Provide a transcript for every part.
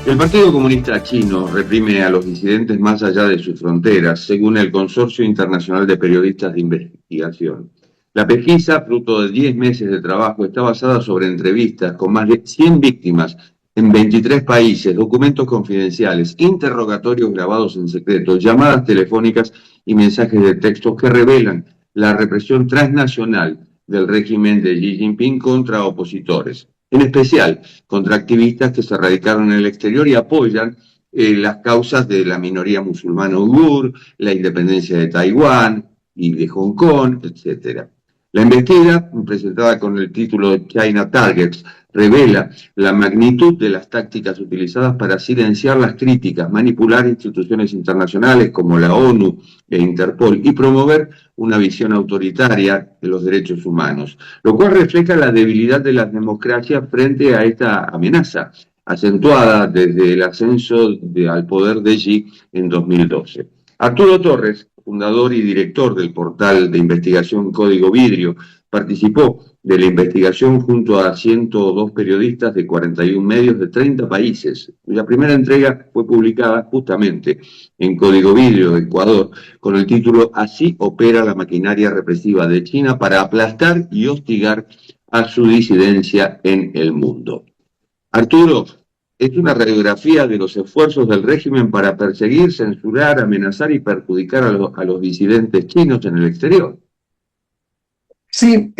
El Partido Comunista Chino reprime a los disidentes más allá de sus fronteras, según el Consorcio Internacional de Periodistas de Investigación. La pesquisa, fruto de 10 meses de trabajo, está basada sobre entrevistas con más de 100 víctimas en 23 países, documentos confidenciales, interrogatorios grabados en secreto, llamadas telefónicas y mensajes de texto que revelan la represión transnacional del régimen de Xi Jinping contra opositores, en especial contra activistas que se radicaron en el exterior y apoyan las causas de la minoría musulmana uigur, la independencia de Taiwán y de Hong Kong, etc. La investigación, presentada con el título de China Targets, revela la magnitud de las tácticas utilizadas para silenciar las críticas, manipular instituciones internacionales como la ONU e Interpol y promover una visión autoritaria de los derechos humanos, lo cual refleja la debilidad de las democracias frente a esta amenaza, acentuada desde el ascenso al poder de Xi en 2012. Arturo Torres, fundador y director del portal de investigación Código Vidrio, participó de la investigación junto a 102 periodistas de 41 medios de 30 países. La primera entrega fue publicada justamente en Código Vidrio de Ecuador con el título Así opera la maquinaria represiva de China para aplastar y hostigar a su disidencia en el mundo. Arturo, es una radiografía de los esfuerzos del régimen para perseguir, censurar, amenazar y perjudicar a los disidentes chinos en el exterior. Sí,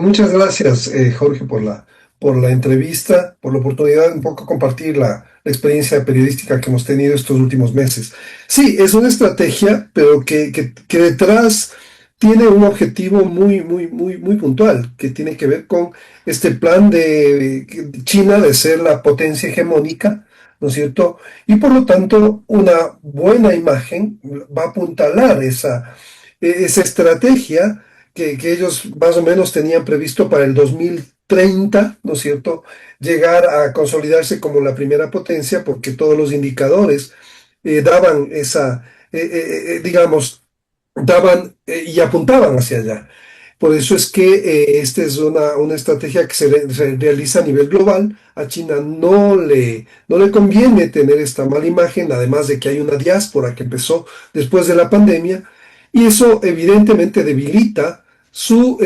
muchas gracias, Jorge, por la entrevista, por la oportunidad de un poco compartir la experiencia periodística que hemos tenido estos últimos meses. Sí, es una estrategia, pero que detrás tiene un objetivo muy puntual, que tiene que ver con este plan de China de ser la potencia hegemónica, ¿no es cierto? Y por lo tanto, una buena imagen va a apuntalar esa estrategia que ellos más o menos tenían previsto para el 2030, ¿no es cierto?, llegar a consolidarse como la primera potencia, porque todos los indicadores daban digamos, y apuntaban hacia allá. Por eso es que esta es una estrategia que se realiza a nivel global. A China no le conviene tener esta mala imagen, además de que hay una diáspora que empezó después de la pandemia, y eso evidentemente debilita su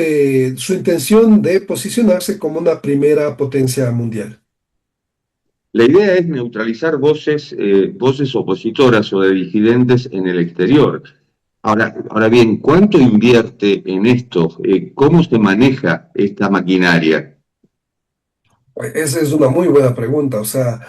intención de posicionarse como una primera potencia mundial. La idea es neutralizar voces opositoras o de disidentes en el exterior. Ahora bien, ¿cuánto invierte en esto? ¿Cómo se maneja esta maquinaria? Esa es una muy buena pregunta. O sea,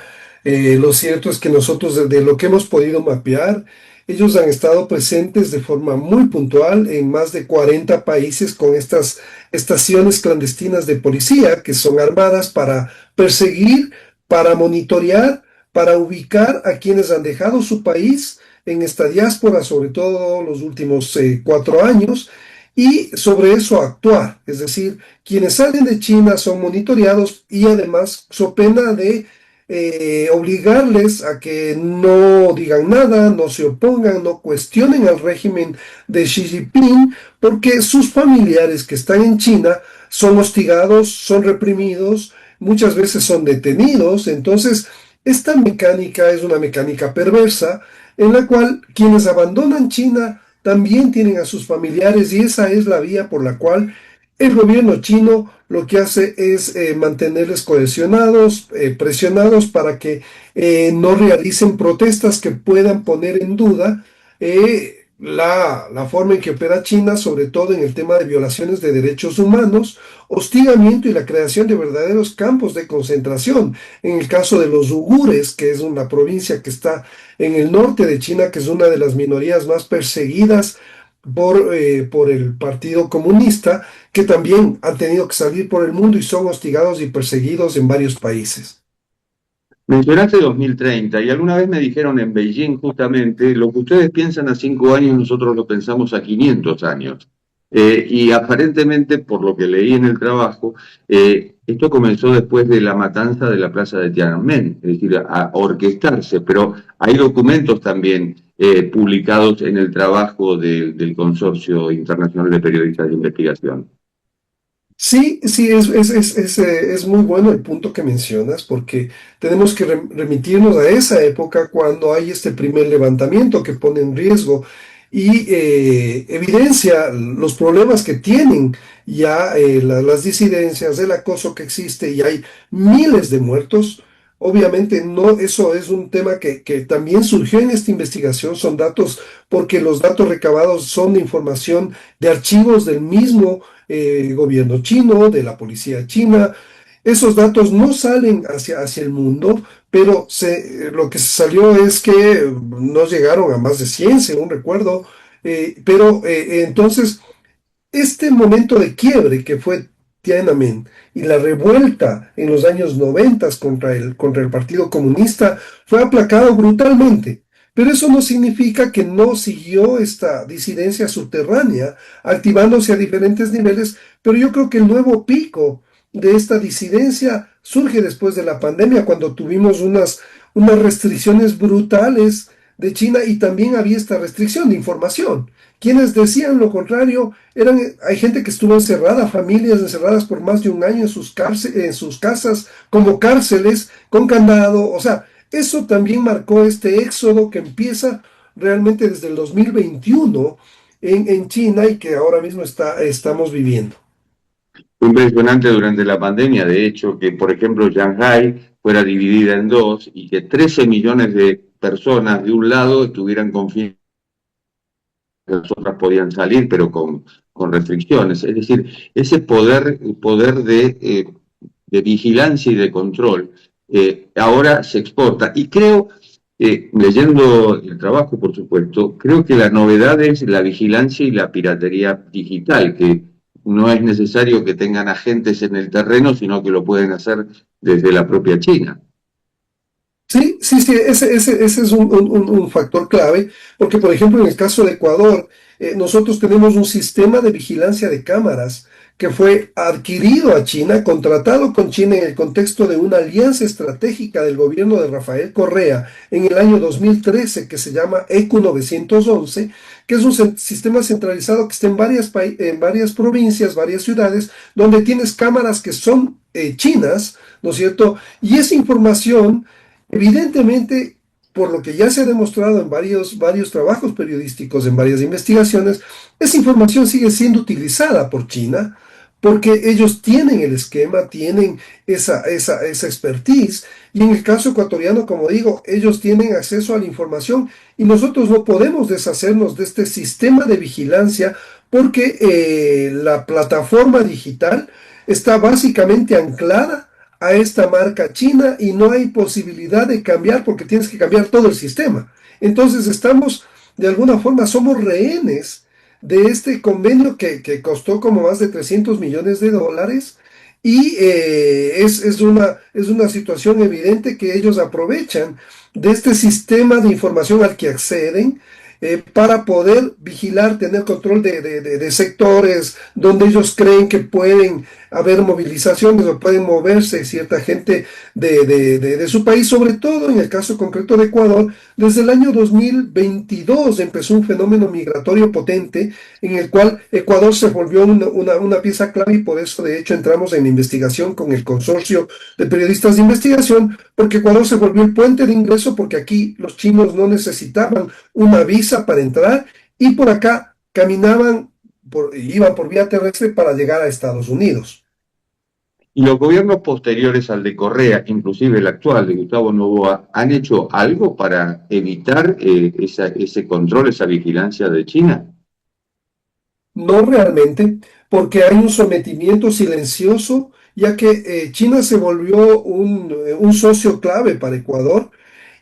lo cierto es que nosotros, de lo que hemos podido mapear, ellos han estado presentes de forma muy puntual en más de 40 países con estas estaciones clandestinas de policía que son armadas para perseguir, para monitorear, para ubicar a quienes han dejado su país en esta diáspora, sobre todo los últimos 4 años, y sobre eso actuar. Es decir, quienes salen de China son monitoreados y además so pena de obligarles a que no digan nada, no se opongan, no cuestionen al régimen de Xi Jinping, porque sus familiares que están en China son hostigados, son reprimidos, muchas veces son detenidos. Entonces, esta mecánica es una mecánica perversa en la cual quienes abandonan China también tienen a sus familiares, y esa es la vía por la cual el gobierno chino lo que hace es mantenerles cohesionados, presionados para que no realicen protestas que puedan poner en duda la forma en que opera China, sobre todo en el tema de violaciones de derechos humanos, hostigamiento y la creación de verdaderos campos de concentración. En el caso de los uigures, que es una provincia que está en el norte de China, que es una de las minorías más perseguidas por el Partido Comunista, que también han tenido que salir por el mundo y son hostigados y perseguidos en varios países. Mencionaste 2030 y alguna vez me dijeron en Beijing justamente, lo que ustedes piensan a 5 años, nosotros lo pensamos a 500 años. Y aparentemente, por lo que leí en el trabajo, esto comenzó después de la matanza de la plaza de Tiananmen, es decir, a orquestarse, pero hay documentos también publicados en el trabajo del Consorcio Internacional de Periodistas de Investigación. Sí, sí, es muy bueno el punto que mencionas, porque tenemos que remitirnos a esa época cuando hay este primer levantamiento que pone en riesgo y evidencia los problemas que tienen ya las disidencias, el acoso que existe y hay miles de muertos. Obviamente no, eso es un tema que también surgió en esta investigación, son datos, porque los datos recabados son de información de archivos del mismo gobierno chino, de la policía china. Esos datos no salen hacia el mundo, pero lo que se salió es que no llegaron a más de 100, según recuerdo. Entonces, este momento de quiebre que fue Tiananmen y la revuelta en los años 90 contra el Partido Comunista fue aplacado brutalmente. Pero eso no significa que no siguió esta disidencia subterránea, activándose a diferentes niveles, pero yo creo que el nuevo pico de esta disidencia surge después de la pandemia, cuando tuvimos unas restricciones brutales de China y también había esta restricción de información. Quienes decían lo contrario hay gente que estuvo encerrada, familias encerradas por más de un año en sus casas, como cárceles, con candado. O sea, eso también marcó este éxodo que empieza realmente desde el 2021 en China y que ahora mismo estamos viviendo. Fue impresionante durante la pandemia, de hecho, que por ejemplo Shanghái fuera dividida en dos y que 13 millones de personas de un lado estuvieran confinadas, las otras podían salir, pero con restricciones. Es decir, ese poder de vigilancia y de control ahora se exporta. Y creo, leyendo el trabajo, por supuesto, creo que la novedad es la vigilancia y la piratería digital, que no es necesario que tengan agentes en el terreno, sino que lo pueden hacer desde la propia China. Sí, sí, sí, ese es un factor clave, porque por ejemplo en el caso de Ecuador, nosotros tenemos un sistema de vigilancia de cámaras que fue adquirido a China, contratado con China en el contexto de una alianza estratégica del gobierno de Rafael Correa en el año 2013 que se llama ECU 911, que es un sistema centralizado que está en varias provincias, varias ciudades, donde tienes cámaras que son chinas, ¿no es cierto? Y esa información evidentemente, por lo que ya se ha demostrado en varios trabajos periodísticos, en varias investigaciones, esa información sigue siendo utilizada por China porque ellos tienen el esquema, tienen esa expertise, y en el caso ecuatoriano, como digo, ellos tienen acceso a la información y nosotros no podemos deshacernos de este sistema de vigilancia porque la plataforma digital está básicamente anclada a esta marca china y no hay posibilidad de cambiar porque tienes que cambiar todo el sistema. Entonces estamos, de alguna forma, somos rehenes de este convenio que costó como más de 300 millones de dólares y es una situación evidente que ellos aprovechan de este sistema de información al que acceden para poder vigilar, tener control de sectores donde ellos creen que pueden haber movilizaciones o pueden moverse cierta gente de su país, sobre todo en el caso concreto de Ecuador. Desde el año 2022 empezó un fenómeno migratorio potente en el cual Ecuador se volvió una pieza clave y por eso de hecho entramos en investigación con el consorcio de periodistas de investigación, porque Ecuador se volvió el puente de ingreso porque aquí los chinos no necesitaban una visa para entrar y por acá iban por vía terrestre para llegar a Estados Unidos. Y los gobiernos posteriores al de Correa, inclusive el actual de Gustavo Noboa, ¿han hecho algo para evitar ese control, esa vigilancia de China? No realmente, porque hay un sometimiento silencioso, ya que China se volvió un socio clave para Ecuador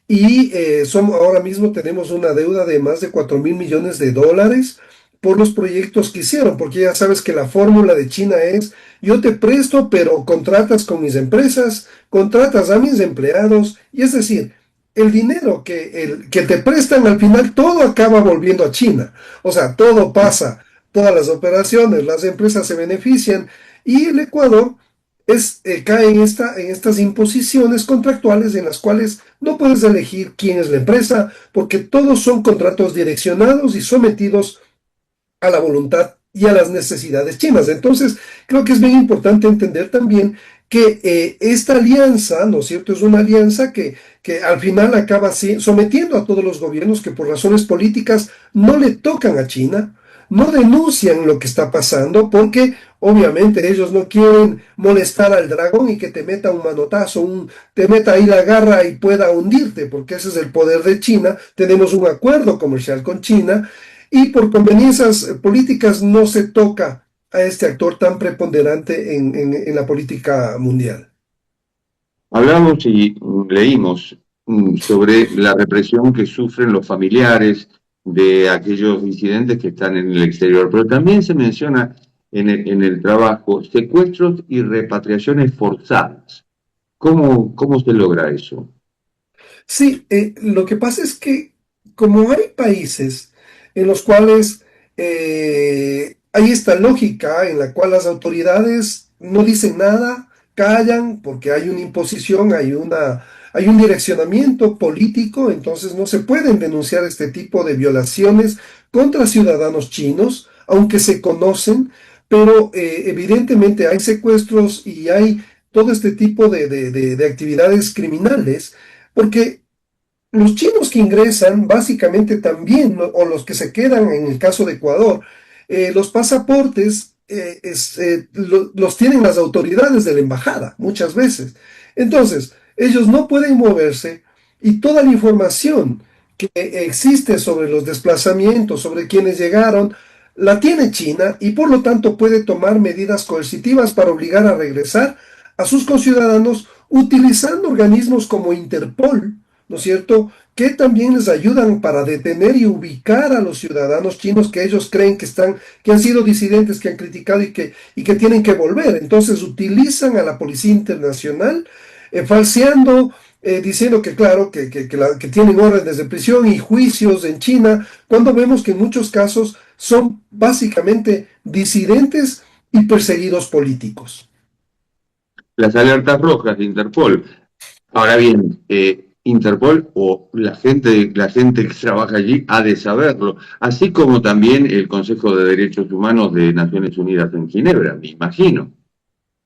y ahora mismo tenemos una deuda de más de 4.000 millones de dólares por los proyectos que hicieron, porque ya sabes que la fórmula de China es, yo te presto, pero contratas con mis empresas, contratas a mis empleados, y es decir, el dinero que te prestan al final, todo acaba volviendo a China. O sea, todo pasa, todas las operaciones, las empresas se benefician, y el Ecuador cae en estas imposiciones contractuales en las cuales no puedes elegir quién es la empresa, porque todos son contratos direccionados y sometidos a la voluntad y a las necesidades chinas. Entonces, creo que es bien importante entender también que esta alianza, ¿no es cierto?, es una alianza que al final acaba así, sometiendo a todos los gobiernos que por razones políticas no le tocan a China, no denuncian lo que está pasando, porque obviamente ellos no quieren molestar al dragón y que te meta un manotazo, te meta ahí la garra y pueda hundirte, porque ese es el poder de China. Tenemos un acuerdo comercial con China y por conveniencias políticas no se toca a este actor tan preponderante en la política mundial. Hablamos y leímos sobre la represión que sufren los familiares de aquellos disidentes que están en el exterior, pero también se menciona en el trabajo secuestros y repatriaciones forzadas. ¿Cómo se logra eso? Sí, lo que pasa es que como hay países en los cuales hay esta lógica en la cual las autoridades no dicen nada, callan porque hay una imposición, hay un direccionamiento político, entonces no se pueden denunciar este tipo de violaciones contra ciudadanos chinos, aunque se conocen, pero evidentemente hay secuestros y hay todo este tipo de actividades criminales. Porque los chinos que ingresan, básicamente también, ¿no?, o los que se quedan en el caso de Ecuador, los pasaportes los tienen las autoridades de la embajada muchas veces. Entonces, ellos no pueden moverse y toda la información que existe sobre los desplazamientos, sobre quienes llegaron, la tiene China y por lo tanto puede tomar medidas coercitivas para obligar a regresar a sus conciudadanos utilizando organismos como Interpol, ¿no es cierto?, que también les ayudan para detener y ubicar a los ciudadanos chinos que ellos creen que han sido disidentes, que han criticado y que tienen que volver. Entonces utilizan a la Policía Internacional, falseando, diciendo que claro, que tienen órdenes de prisión y juicios en China, cuando vemos que en muchos casos son básicamente disidentes y perseguidos políticos. Las alertas rojas de Interpol. Ahora bien, Interpol o la gente que trabaja allí ha de saberlo, así como también el Consejo de Derechos Humanos de Naciones Unidas en Ginebra, me imagino.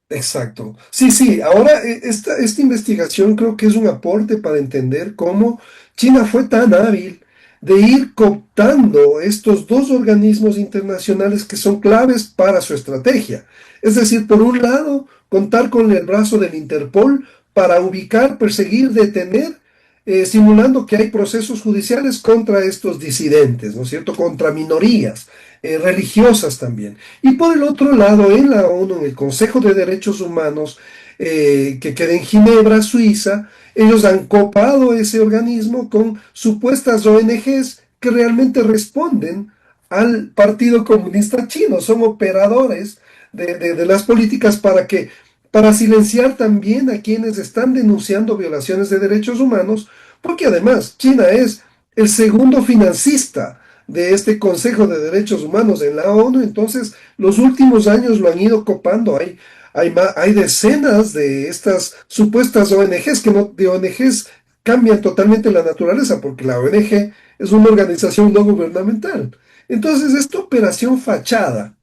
Exacto. Sí, sí, ahora esta investigación creo que es un aporte para entender cómo China fue tan hábil de ir cooptando estos dos organismos internacionales que son claves para su estrategia. Es decir, por un lado, contar con el brazo del Interpol para ubicar, perseguir, detener, simulando que hay procesos judiciales contra estos disidentes, ¿no es cierto? Contra minorías, religiosas también. Y por el otro lado, en la ONU, en el Consejo de Derechos Humanos, que queda en Ginebra, Suiza, ellos han copado ese organismo con supuestas ONGs que realmente responden al Partido Comunista Chino, son operadores de las políticas para silenciar también a quienes están denunciando violaciones de derechos humanos, porque además China es el segundo financista de este Consejo de Derechos Humanos en la ONU. Entonces los últimos años lo han ido copando. Hay decenas de estas supuestas ONGs, que no, de ONGs cambian totalmente la naturaleza, porque la ONG es una organización no gubernamental. Entonces, esta operación fachada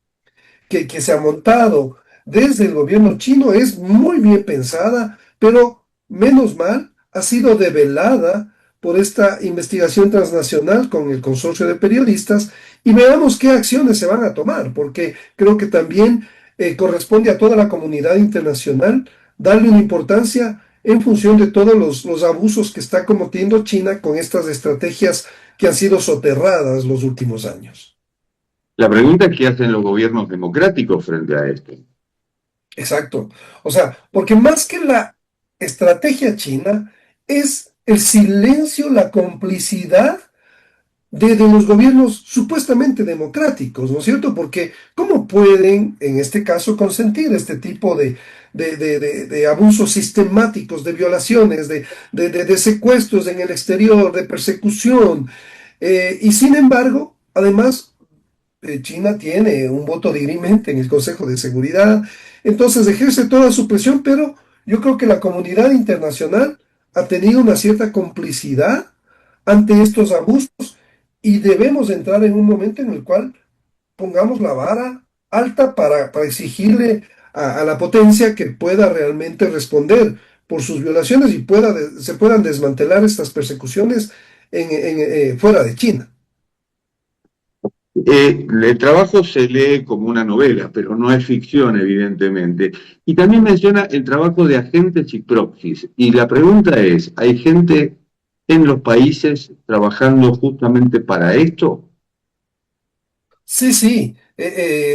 que se ha montado desde el gobierno chino es muy bien pensada, pero menos mal ha sido develada por esta investigación transnacional con el consorcio de periodistas y veamos qué acciones se van a tomar, porque creo que también corresponde a toda la comunidad internacional darle una importancia en función de todos los abusos que está cometiendo China con estas estrategias que han sido soterradas los últimos años. La pregunta es qué hacen los gobiernos democráticos frente a esto. Exacto. O sea, porque más que la estrategia china es el silencio, la complicidad de los gobiernos supuestamente democráticos, ¿no es cierto? Porque ¿cómo pueden, en este caso, consentir este tipo de abusos sistemáticos, de violaciones, de secuestros en el exterior, de persecución? Y sin embargo, además, China tiene un voto dirimente en el Consejo de Seguridad, entonces ejerce toda su presión, pero yo creo que la comunidad internacional ha tenido una cierta complicidad ante estos abusos y debemos entrar en un momento en el cual pongamos la vara alta para exigirle a la potencia que pueda realmente responder por sus violaciones y se puedan desmantelar estas persecuciones fuera de China. El trabajo se lee como una novela, pero no es ficción, evidentemente. Y también menciona el trabajo de agentes y proxies. Y la pregunta es, ¿hay gente en los países trabajando justamente para esto? Sí, sí.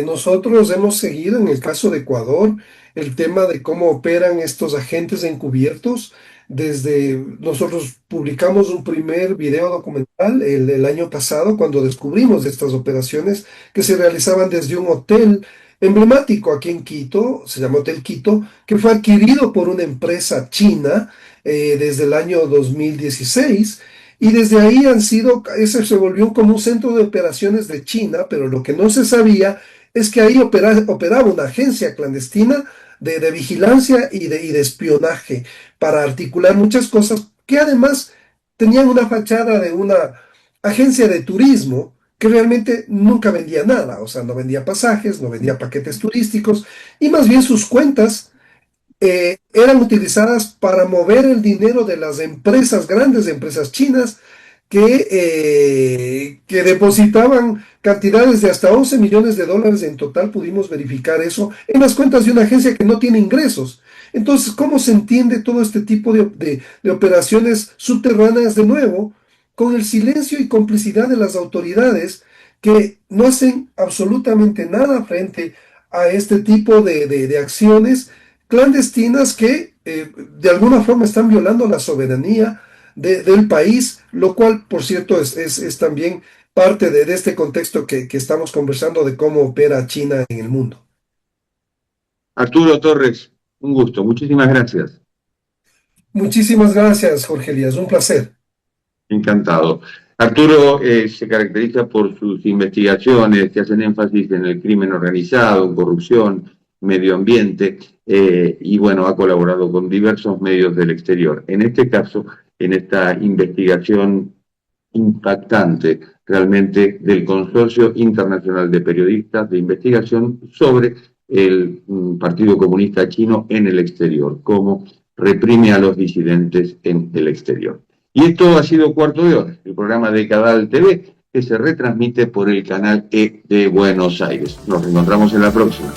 Nosotros hemos seguido en el caso de Ecuador el tema de cómo operan estos agentes encubiertos. Nosotros publicamos un primer video documental el año pasado cuando descubrimos estas operaciones que se realizaban desde un hotel emblemático aquí en Quito, se llama Hotel Quito, que fue adquirido por una empresa china desde el año 2016. Y desde ahí ese se volvió como un centro de operaciones de China, pero lo que no se sabía es que ahí operaba una agencia clandestina de vigilancia y de espionaje para articular muchas cosas que además tenían una fachada de una agencia de turismo que realmente nunca vendía nada, o sea, no vendía pasajes, no vendía paquetes turísticos y más bien sus cuentas eran utilizadas para mover el dinero de las empresas, grandes empresas chinas, que depositaban cantidades de hasta 11 millones de dólares en total, pudimos verificar eso, en las cuentas de una agencia que no tiene ingresos. Entonces, ¿cómo se entiende todo este tipo de operaciones subterráneas de nuevo, con el silencio y complicidad de las autoridades que no hacen absolutamente nada frente a este tipo de acciones clandestinas que de alguna forma están violando la soberanía del país, lo cual, por cierto, es también parte de este contexto que estamos conversando de cómo opera China en el mundo. Arturo Torres, un gusto, muchísimas gracias. Muchísimas gracias, Jorge Elías, un placer. Encantado. Arturo se caracteriza por sus investigaciones que hacen énfasis en el crimen organizado, en corrupción, medio ambiente, y bueno, ha colaborado con diversos medios del exterior. En este caso, en esta investigación impactante realmente del Consorcio Internacional de Periodistas de Investigación sobre el Partido Comunista Chino en el exterior, cómo reprime a los disidentes en el exterior. Y esto ha sido Cuarto de Hora, el programa de Cadal TV, que se retransmite por el canal E de Buenos Aires. Nos encontramos en la próxima.